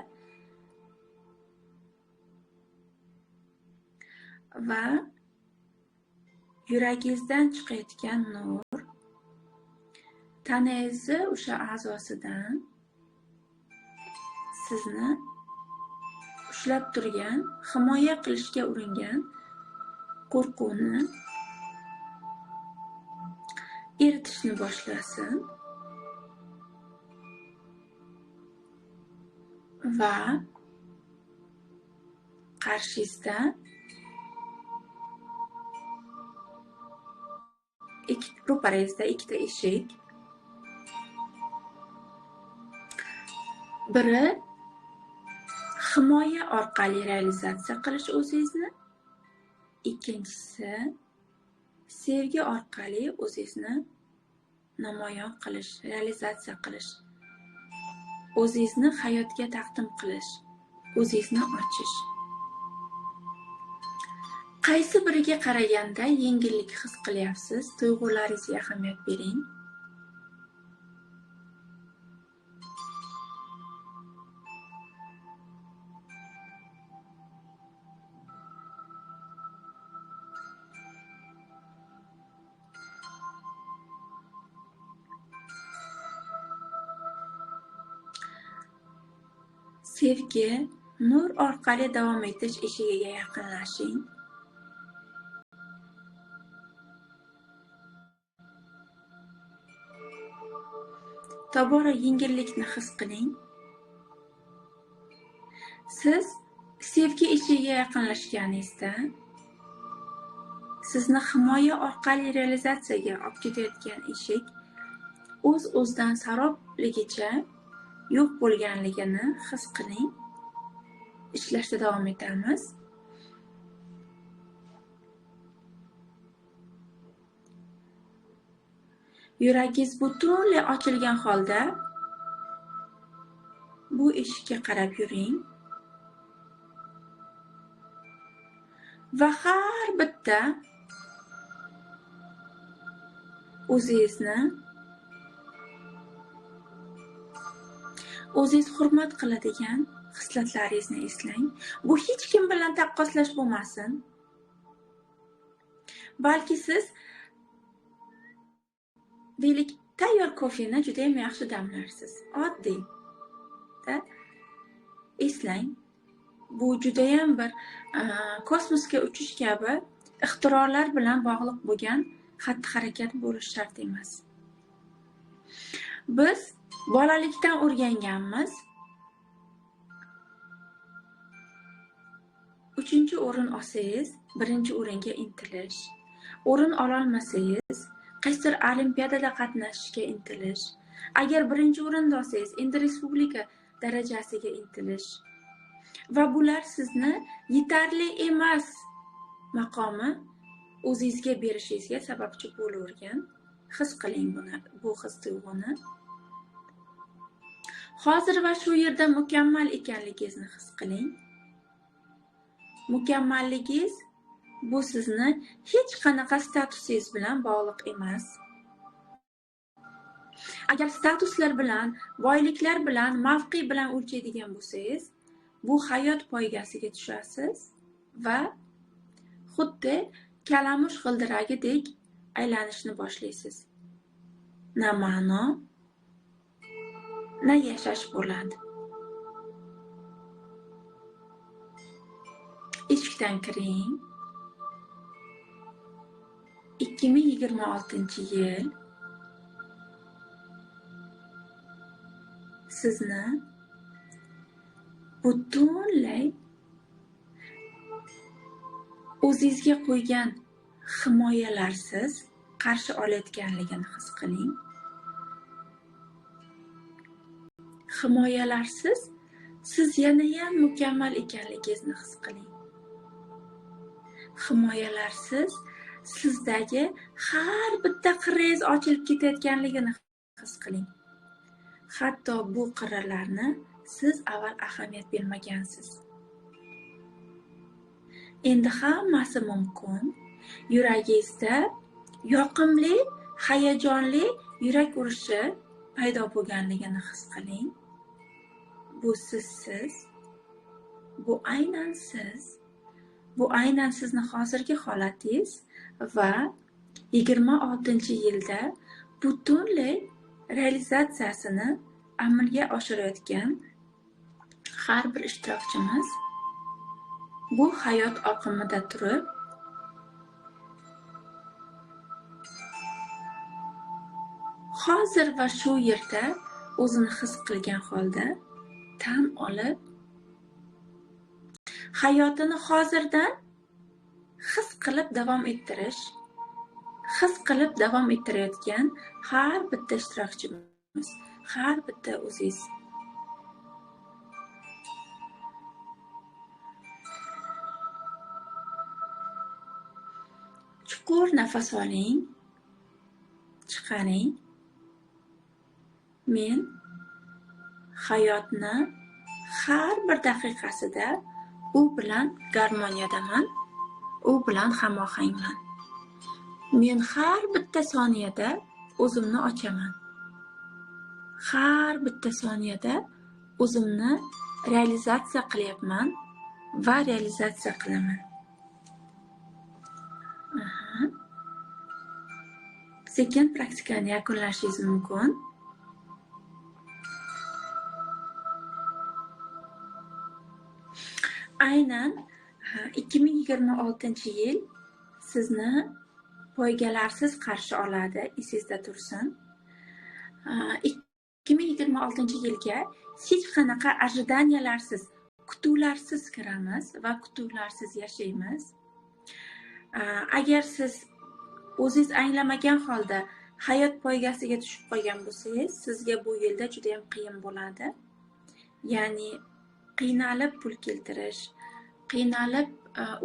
va yuragingizdan chiqayotgan nur tanangizni o'sha a'zosidan sizni ushlab turgan, himoya qilishga uringan qo'rquvni eritishni boshlasin va qarshingizda ro'parangizda ikkita eshik, biri himoya orqali realizatsiya qilish o'zingizni, ikkinchisi sevgi orqali o'zingizni namoyon qilish, realizatsiya qilish, o'zingizni hayotga taqdim qilish, o'zingizni ochish. Qaysi biriga qaraganda yengillik his qilyapsiz? Tuyg'ularingizga ahamiyat bering. Sevgi, nur orqali davom etish eshigiga yaqinlashing. Tobora yengillikni his qiling. Siz sevgi eshigiga yaqinlashganingizda sizni himoya orqali realizatsiyaga olib ketayotgan eshik o'z-o'zidan sarobligicha yo'q bo'lganligini his qiling. Ishlashda davom etamiz. Yuragingiz butunlay ochilgan holda bu eshikka qarab yuring va har bitta o'zingiz hurmat qiladigan xislatlaringizni eslang. Bu hech kim bilan taqqoslash bo'lmasin. Balki siz deylik tayyor kofeni juda ham yaxshi damlarsiz. Oddiy. Eslang. Bu juda ham bir kosmosga uchish kabi ixtirolar bilan bog'liq bo'lgan xatti-harakat bo'lish shart emas. Biz bolalikdan o'rganganmiz. 3-o'rin olsangiz, 1-o'ringa intilish. O'rin ololmasangiz, qaysidir olimpiadada qatnashishga intilish. Agar 1-o'rinda olsangiz, endi respublika darajasiga intilish. Va bular sizni yetarli emas maqomi o'zingizga berishingizga sababchi bo'lavergan. His qiling buni, bu his tuyg'uni. Hozir va shu yerda mukammal ekanligingizni his qiling. Mukammalligingiz bu sizni hech qanaqa statusingiz bilan bog'liq emas. Agar statuslar bilan, boyliklar bilan, mavqe bilan o'lchaydigan bo'lsangiz, bu hayot poygasiga tushasiz va xuddi kalamush g'ildiragidek aylanishni boshlaysiz. Na ma'no, na yashash bo'ladi. Eshikdan kiring. 2026-yil sizni butunlay o'zingizga qo'ygan himoyalarsiz qarshi olayotganligini his qiling. himoyalarsiz siz yanayam mukammal ekanligingizni his qiling. Himoyalarsiz sizdagi har bitta qirrangiz ochilib ketayotganligini his qiling. Hatto bu qirralarni siz avval ahamiyat bermagansiz. Endi hammasi mumkin. Yuragingizda yoqimli, hayajonli yurak urishi paydo bo'lganligini his qiling. Bu sizsiz. Bu aynan siz. Bu aynan sizni hozirgi holatingiz va 26-yilda butunlay realizatsiyasini amalga oshirayotgan har bir ishtirokchimiz bu hayot oqimida turib hozir va shu yerda o'zini his qilgan holda tan olib hayotini hozirdan his qilib davom ettirish, his qilib davom ettirayotgan har bitta ishtirokchimiz, har bitta o'zingiz. Chuqur nafas oling, chiqaring. Men hayotni har bir daqiqasida u bilan garmoniyadaman, u bilan hamohangman. Men har bitta soniyada o'zimni ochaman. Har bitta soniyada o'zimni realizatsiya qilyapman va realizatsiya qilaman. Sekin praktikani yakunlashingiz mumkin. Aynan 2026-yil sizni poygalarsiz qarshi oladi, esingizda tursin. 2026-yilga hech qanaqa ожиданияларsiz, kutuvlarsiz kiramiz va kutuvlarsiz yashaymiz. Agar siz o'zingiz anglamagan holda hayot poygasiga tushib qolgan bo'lsangiz, sizga bu yilda juda ham qiyin bo'ladi. Ya'ni qiynalib pul keltirish, qiynalib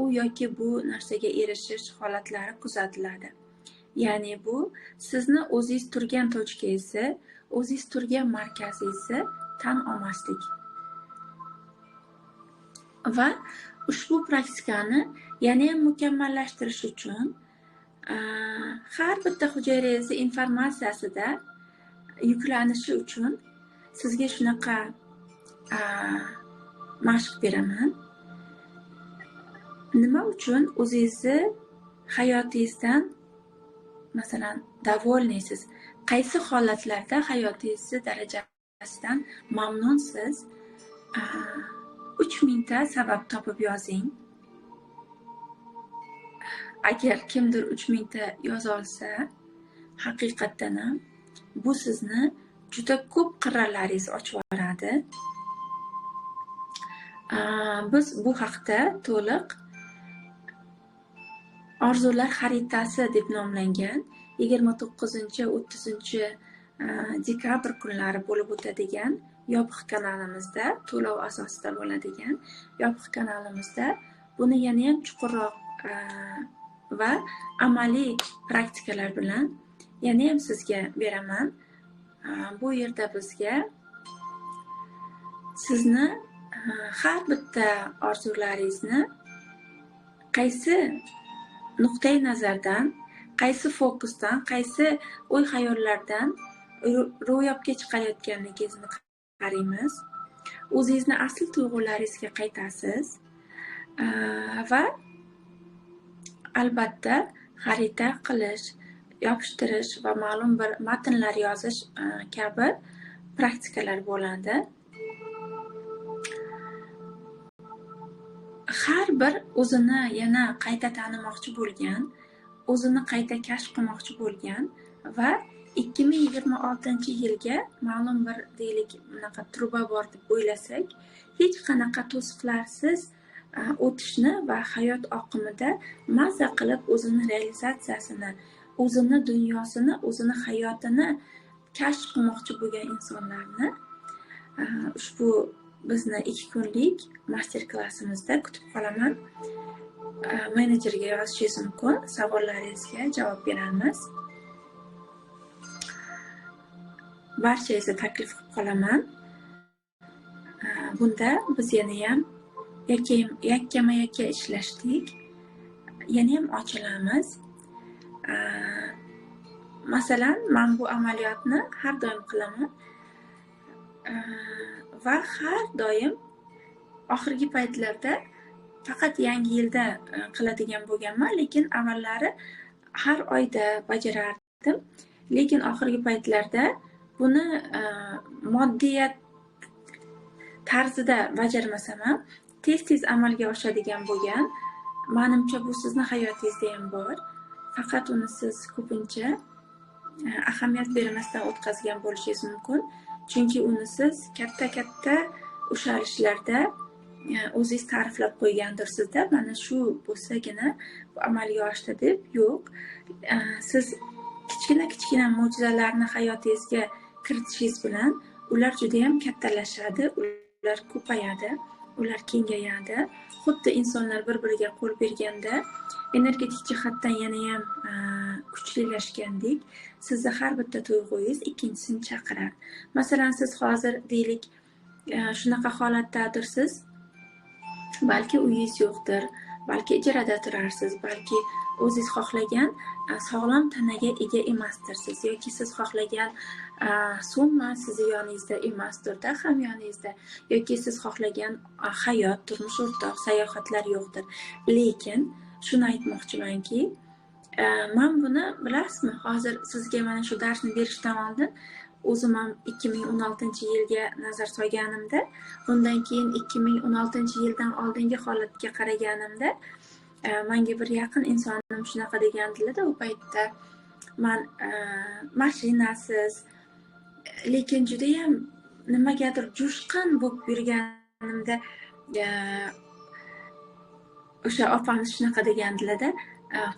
u yoki bu narsaga erishish holatlari kuzatiladi. Ya'ni bu sizni o'zingiz turgan tochkangizni, o'zingiz turgan markazingizni tan olmaslik. Va ushbu praktikani yana ham mukammallashtirish uchun har bitta hujayrangiz informatsiyasida yuklanishi uchun sizga shunaqa mashq beraman. Nima uchun o'zingizni hayotingizdan masalan davolnisiz? Qaysi holatlarda hayotingizni darajasidan mamnunsiz? 3000 ta sabab topib yozing. Agar kimdir 3000 ta yoza olsa, haqiqatdan ham bu sizni juda ko'p qirralaringizni ochib yuboradi. Biz bu haqda to'liq orzular xaritasi deb nomlangan 29-30 dekabr kunlari bo'lib o'tadigan yopiq kanalimizda, to'lov asosida bo'ladigan yopiq kanalimizda buni yana ham chuqurroq va amaliy praktikalar bilan yana ham sizga beraman. Bu yerda bizga sizni har bitta orzularingizni qaysi nuqtai nazardan, qaysi fokusdan, qaysi o'y xayollardan ro'yobga chiqayotganligingizni qaraymiz. O'zingizni asl tuyg'ularingizga qaytasiz va albatta xarita qilish, yopishtirish va ma'lum bir matnlar yozish kabi praktikalar bo'ladi. Har bir o'zini yana qayta tanimoqchi bo'lgan, o'zini qayta kashf qilmoqchi bo'lgan va 2026-yilga ma'lum bir deylik bunaqa truba bor deb o'ylasak, hech qanaqa to'siqlarsiz o'tishni va hayot oqimida mazza qilib o'zini realizatsiyasini, o'zini dunyosini, o'zini hayotini kashf qilmoqchi bo'lgan insonlarni ushbu bizni 2 kunlik master klassimizda kutib qolaman. Menejerga yozishingiz mumkin, savollaringizga javob beramiz. Barchangizni taklif qilib qolaman. Bunda biz yana ham yakkama-yakka ishlashdik. Yana ham ochilamiz. Masalan, men bu amaliyotni har doim qilaman. Va har doim oxirgi paytlarda faqat yangi yilda qiladigan bo'lganman, lekin avvallari har oyda bajarardim. Lekin oxirgi paytlarda buni moddiyat tarzida bajarmasam ham tez amalga oshadigan bo'lgan. Menimcha bu sizni hayotingizda ham bor. Faqat uni siz ko'pincha ahamiyat bermasdan o'tkazgan bo'lishingiz mumkin. Chunki uni siz katta ushalishlarda o'zingiz ta'riflab qo'ygandirsizda, mana shu bo'lsagina bu amalga oshdi deb. Yo'q. Siz kichkina mo'jizalarni hayotingizga kiritishingiz bilan ular juda ham kattalashadi, ular ko'payadi, ular kengayadi. Xuddi insonlar bir-biriga qo'l berganda energetik jihatdan yana ham kuchlilashgandek, sizni har bitta tuyg'ungiz ikkinchisini chaqirar. Masalan, siz hozir deylik shunaqa holatdadirsiz. Balki uyingiz yo'qdir, balki ijarada turarsiz, balki o'zingiz xohlagan sog'lom tanaga ega emasdirsiz, yoki siz xohlagan summa sizni yoningizda emasdir-da, hamyoningizda, yoki siz xohlagan hayot, turmush o'rtoq, sayohatlar yo'qdir. Lekin shuni aytmoqchimanki, men buni bilasizmi, hozir sizga mana shu darsni berishdan oldin o'zim ham 2016-yilga nazar solganimda, undan keyin 2016-yildan oldingi holatga qaraganimda, menga bir yaqin insonim shunaqa degandilar-da, u paytda men mashinasiz, lekin juda ham nimagadir jo'shqin bo'lib yurganimda o'sha opamiz shunaqa degandilar-da,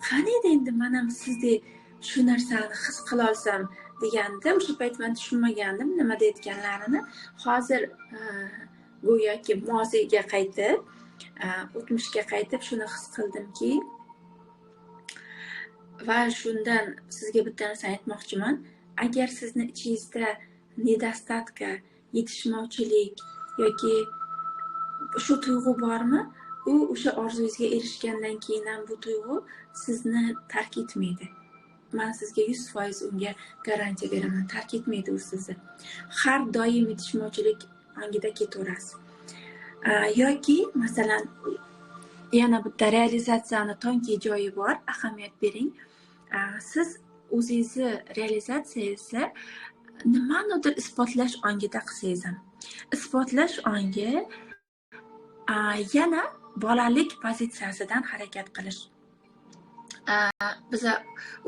qani endi men ham sizdek shu narsani his qila olsam deganda, o'sha payt men tushunmagandim nima deyotganlarini. Hozir go'yoki moziyga qaytib, o'tmishga qaytib shuni his qildimki, va shundan sizga bitta narsa aytmoqchiman. Agar sizni ichingizda nedostatka, yetishmovchilik yoki shu tuyg'u bormi, u o'sha orzuyingizga erishgandan keyin ham bu tuyg'u sizni tark etmaydi. Men sizga 100% unga garantiya beraman, tark etmaydi u sizni. Har doim yetishmovchilik ongida ketaverasiz. Yoki masalan yana bitta realizatsiyani tonki joyi bor, ahamiyat bering. Siz o'zingizni realizatsiyangizni nimanidir isbotlash ongida qilsangiz ham, isbotlash ongi yana bolalik pozitsiyasidan harakat qilish. Biz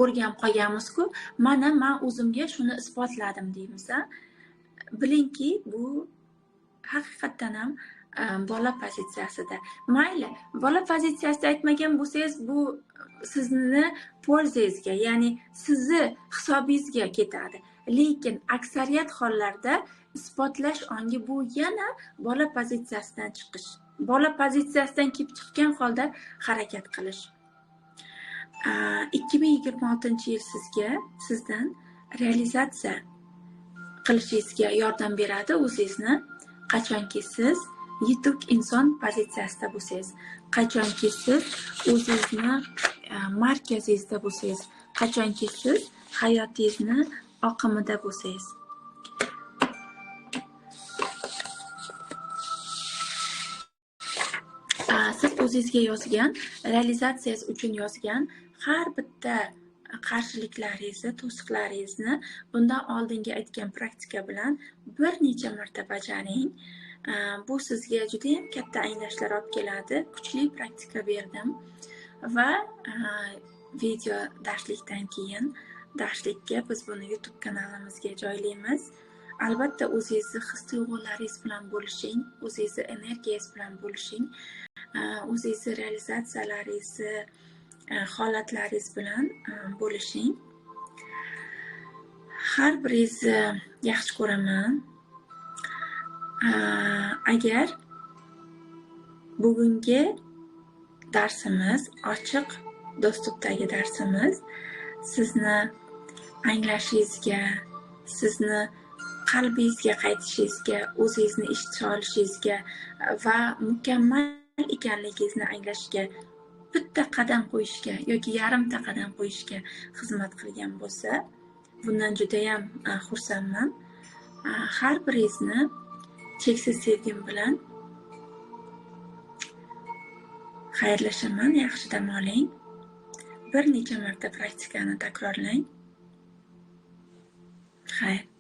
o'rganib qolganmiz-ku, men o'zimga shuni isbotladim deymiz. Bilingki, bu haqiqatdan ham bola pozitsiyasida. Mayli, bola pozitsiyasida aytmagan bo'lsangiz, bu sizni polzangizga, ya'ni sizni hisobingizga ketadi. Lekin aksariyat hollarda isbotlash ongi bu yana bola pozitsiyasidan chiqish. Bola pozitsiyasidan kelib chiqqan holda harakat qilish. 2026-yil sizdan realizatsiya qilishingizga yordam beradi o'zingizni. Qachonki siz yetuk inson pozitsiyasida bo'lsangiz, qachonki siz o'zingizni markazingizda bo'lsangiz, qachonki siz hayotingizni oqimida bo'lsangiz. Siz o'zingizga yozgan, realizatsiyangiz uchun yozgan har bitta qarshiliklaringizni, to'siqlaringizni bundan oldingi aytgan praktika bilan bir necha marta bajaring. Bu sizga juda ham katta anglashlar olib keladi. Kuchli praktika berdim va video darslikdan keyin darslikka biz buni YouTube kanalimizga joylaymiz. Albatta o'zingizni his-tuyg'ularingiz bilan bo'lishing, o'zingizni energiyangiz bilan bo'lishing, o'zingizni realizatsiyalaringizni, holatlaringiz bilan bo'lishing. Har biringizni yaxshi ko'raman. Agar bugungi darsimiz, ochiq dostupdagi darsimiz sizni anglashingizga, sizni qalbingizga qaytishingizga, o'zingizni ishga olishingizga va mukammal ekanligingizni anglashga bitta qadam qo'yishga yoki yarimta qadam qo'yishga xizmat qilgan bo'lsa, bundan judayam xursandman. Har biringizni cheksiz sevgim bilan xayrlashaman. Yaxshi dam oling. Bir necha marta praktikani takrorlang. Xayr.